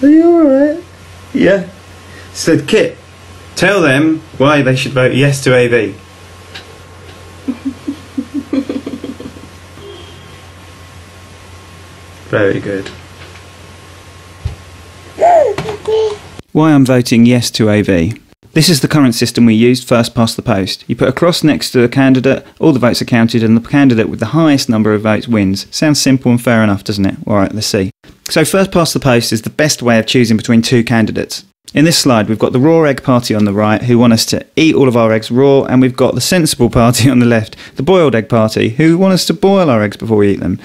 Are you alright? Yeah. Said, Kit, tell them why they should vote yes to AV. Very good. Why I'm voting yes to AV. This is the current system we used, first past the post. You put a cross next to the candidate, all the votes are counted, and the candidate with the highest number of votes wins. Sounds simple and fair enough, doesn't it? Alright, let's see. So first past the post is the best way of choosing between two candidates. In this slide we've got the raw egg party on the right, who want us to eat all of our eggs raw, and we've got the sensible party on the left, the boiled egg party, who want us to boil our eggs before we eat them.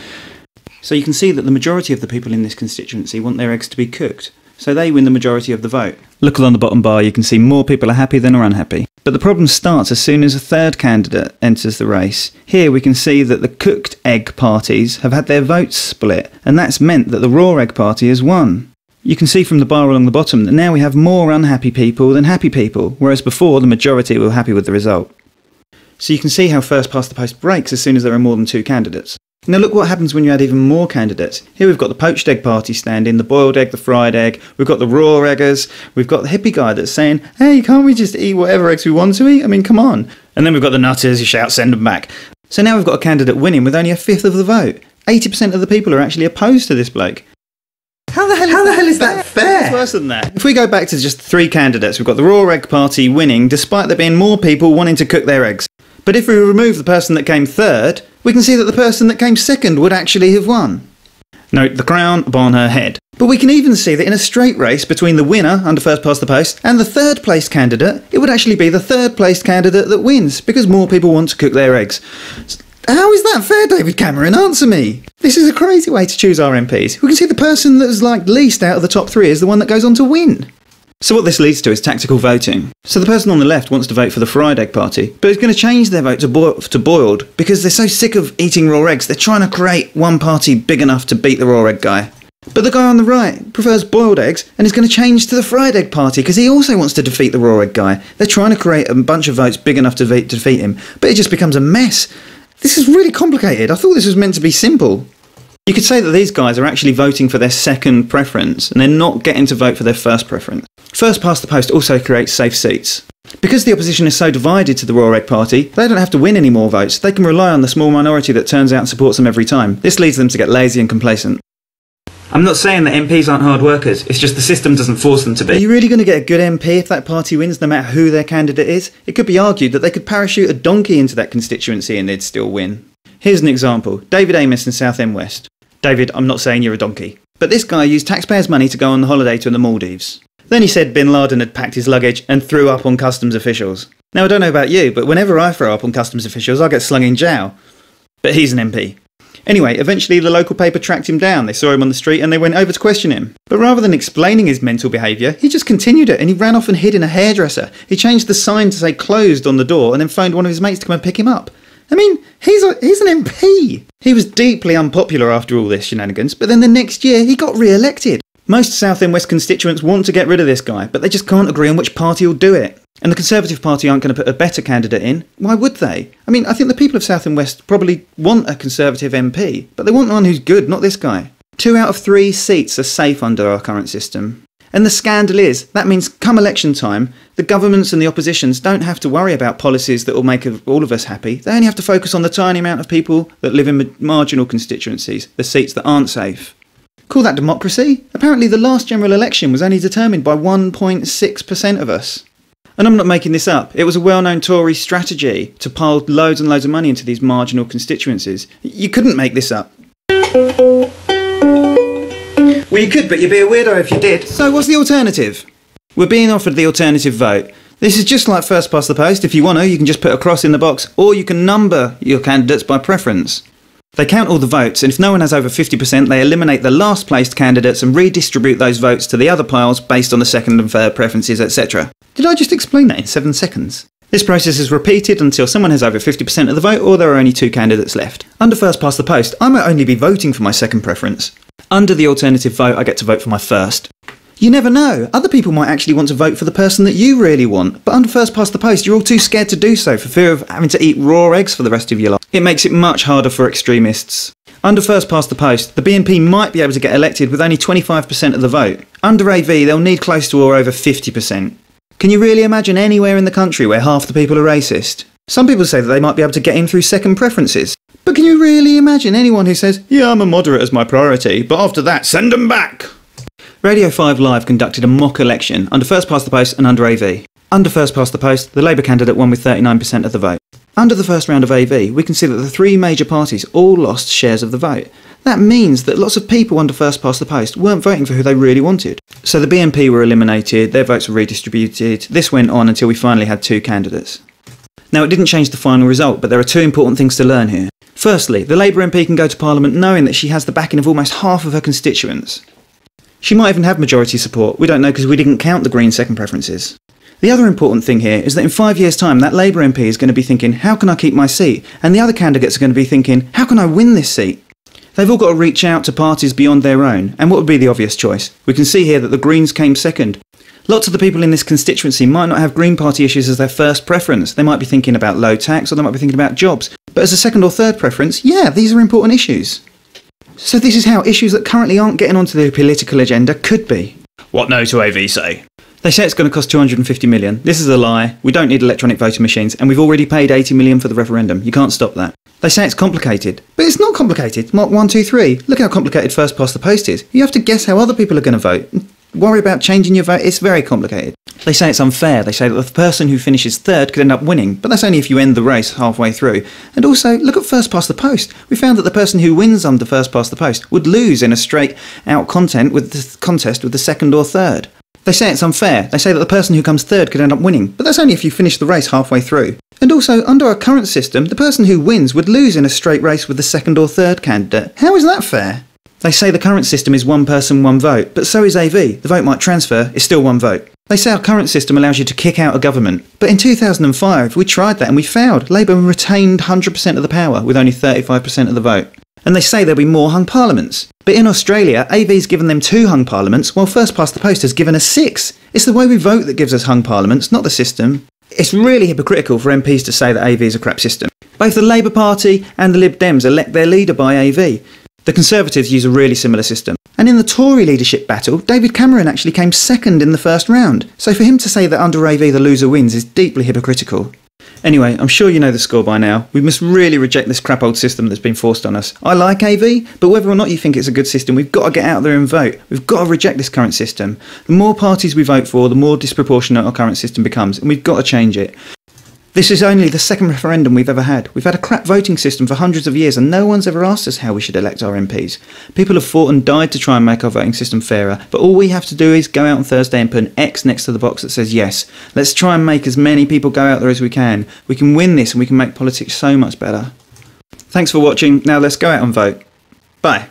So you can see that the majority of the people in this constituency want their eggs to be cooked. So they win the majority of the vote. Look along the bottom bar, you can see more people are happy than are unhappy. But the problem starts as soon as a third candidate enters the race. Here we can see that the cooked egg parties have had their votes split, and that's meant that the raw egg party has won. You can see from the bar along the bottom that now we have more unhappy people than happy people, whereas before the majority were happy with the result. So you can see how first past the post breaks as soon as there are more than two candidates. Now look what happens when you add even more candidates. Here we've got the poached egg party standing, the boiled egg, the fried egg, we've got the raw eggers, we've got the hippie guy that's saying, hey, can't we just eat whatever eggs we want to eat? I mean, come on. And then we've got the nutters who shout, send them back. So now we've got a candidate winning with only a fifth of the vote. 80% of the people are actually opposed to this bloke. How the hell is that fair? It's worse than that. If we go back to just three candidates, we've got the raw egg party winning despite there being more people wanting to cook their eggs. But if we remove the person that came third, we can see that the person that came second would actually have won. Note the crown upon her head. But we can even see that in a straight race between the winner, under first past the post, and the third place candidate, it would actually be the third place candidate that wins, because more people want to cook their eggs. How is that fair, David Cameron? Answer me! This is a crazy way to choose our MPs. We can see the person that's least out of the top three is the one that goes on to win. So what this leads to is tactical voting. So the person on the left wants to vote for the fried egg party, but is going to change their vote to boiled because they're so sick of eating raw eggs, they're trying to create one party big enough to beat the raw egg guy. But the guy on the right prefers boiled eggs and is going to change to the fried egg party because he also wants to defeat the raw egg guy. They're trying to create a bunch of votes big enough to defeat him, but it just becomes a mess. This is really complicated. I thought this was meant to be simple. You could say that these guys are actually voting for their second preference and they're not getting to vote for their first preference. First past the post also creates safe seats. Because the opposition is so divided to the raw egg party, they don't have to win any more votes. They can rely on the small minority that turns out and supports them every time. This leads them to get lazy and complacent. I'm not saying that MPs aren't hard workers, it's just the system doesn't force them to be. Are you really going to get a good MP if that party wins, no matter who their candidate is? It could be argued that they could parachute a donkey into that constituency and they'd still win. Here's an example. David Amos in Southend West. David, I'm not saying you're a donkey. But this guy used taxpayers' money to go on the holiday to the Maldives. Then he said Bin Laden had packed his luggage and threw up on customs officials. Now I don't know about you, but whenever I throw up on customs officials I get slung in jail. But he's an MP. Anyway, eventually the local paper tracked him down, they saw him on the street and they went over to question him. But rather than explaining his mental behaviour, he just continued it and he ran off and hid in a hairdresser. He changed the sign to say closed on the door and then phoned one of his mates to come and pick him up. I mean, he's an MP. He was deeply unpopular after all this shenanigans, but then the next year he got re-elected. Most South End West constituents want to get rid of this guy, but they just can't agree on which party will do it. And the Conservative Party aren't going to put a better candidate in. Why would they? I mean, I think the people of South End West probably want a Conservative MP, but they want one who's good, not this guy. 2 out of 3 seats are safe under our current system. And the scandal is, that means come election time, the governments and the oppositions don't have to worry about policies that will make all of us happy. They only have to focus on the tiny amount of people that live in marginal constituencies, the seats that aren't safe. Call that democracy? Apparently the last general election was only determined by 1.6% of us. And I'm not making this up. It was a well-known Tory strategy to pile loads and loads of money into these marginal constituencies. You couldn't make this up. Well, you could, but you'd be a weirdo if you did. So what's the alternative? We're being offered the alternative vote. This is just like first past the post. If you want to, you can just put a cross in the box, or you can number your candidates by preference. They count all the votes, and if no one has over 50%, they eliminate the last placed candidates and redistribute those votes to the other piles based on the second and third preferences, etc. Did I just explain that in 7 seconds? This process is repeated until someone has over 50% of the vote or there are only 2 candidates left. Under first past the post, I might only be voting for my second preference. Under the alternative vote, I get to vote for my first. You never know, other people might actually want to vote for the person that you really want, but under first past the post, you're all too scared to do so for fear of having to eat raw eggs for the rest of your life. It makes it much harder for extremists. Under first past the post, the BNP might be able to get elected with only 25% of the vote. Under AV, they'll need close to or over 50%. Can you really imagine anywhere in the country where half the people are racist? Some people say that they might be able to get in through second preferences. But can you really imagine anyone who says, yeah, I'm a moderate as my priority, but after that, send them back? Radio 5 Live conducted a mock election under first past the post and under AV. Under first past the post, the Labour candidate won with 39% of the vote. Under the first round of AV, we can see that the three major parties all lost shares of the vote. That means that lots of people under first past the post weren't voting for who they really wanted. So the BNP were eliminated, their votes were redistributed. This went on until we finally had two candidates. Now, it didn't change the final result, but there are two important things to learn here. Firstly, the Labour MP can go to Parliament knowing that she has the backing of almost half of her constituents. She might even have majority support, we don't know because we didn't count the Green second preferences. The other important thing here is that in 5 years' time, that Labour MP is going to be thinking, how can I keep my seat? And the other candidates are going to be thinking, how can I win this seat? They've all got to reach out to parties beyond their own, and what would be the obvious choice? We can see here that the Greens came second. Lots of the people in this constituency might not have Green Party issues as their first preference. They might be thinking about low tax, or they might be thinking about jobs. But as a second or third preference, yeah, these are important issues. So this is how issues that currently aren't getting onto the political agenda could be. What No to AV say? They say it's going to cost 250 million. This is a lie. We don't need electronic voting machines, and we've already paid 80 million for the referendum. You can't stop that. They say it's complicated, but it's not complicated. Mark 1, 2, 3. Look how complicated first past the post is. You have to guess how other people are going to vote. Worry about changing your vote. It's very complicated. They say it's unfair. They say that the person who finishes third could end up winning, but that's only if you end the race halfway through. And also, look at first past the post. We found that the person who wins under first past the post would lose in a straight out contest with the second or third. They say it's unfair. They say that the person who comes third could end up winning, but that's only if you finish the race halfway through. And also, under our current system, the person who wins would lose in a straight race with the second or third candidate. How is that fair? They say the current system is one person, one vote, but so is AV. The vote might transfer, it's still one vote. They say our current system allows you to kick out a government, but in 2005 we tried that and we failed. Labour retained 100% of the power with only 35% of the vote. And they say there'll be more hung parliaments. But in Australia, AV's given them 2 hung parliaments, while first past the post has given us 6. It's the way we vote that gives us hung parliaments, not the system. It's really hypocritical for MPs to say that AV is a crap system. Both the Labour Party and the Lib Dems elect their leader by AV. The Conservatives use a really similar system. And in the Tory leadership battle, David Cameron actually came second in the first round. So for him to say that under AV the loser wins is deeply hypocritical. Anyway, I'm sure you know the score by now. We must really reject this crap old system that's been forced on us. I like AV, but whether or not you think it's a good system, we've got to get out there and vote. We've got to reject this current system. The more parties we vote for, the more disproportionate our current system becomes, and we've got to change it. This is only the second referendum we've ever had. We've had a crap voting system for hundreds of years and no one's ever asked us how we should elect our MPs. People have fought and died to try and make our voting system fairer, but all we have to do is go out on Thursday and put an X next to the box that says yes. Let's try and make as many people go out there as we can. We can win this and we can make politics so much better. Thanks for watching. Now let's go out and vote. Bye.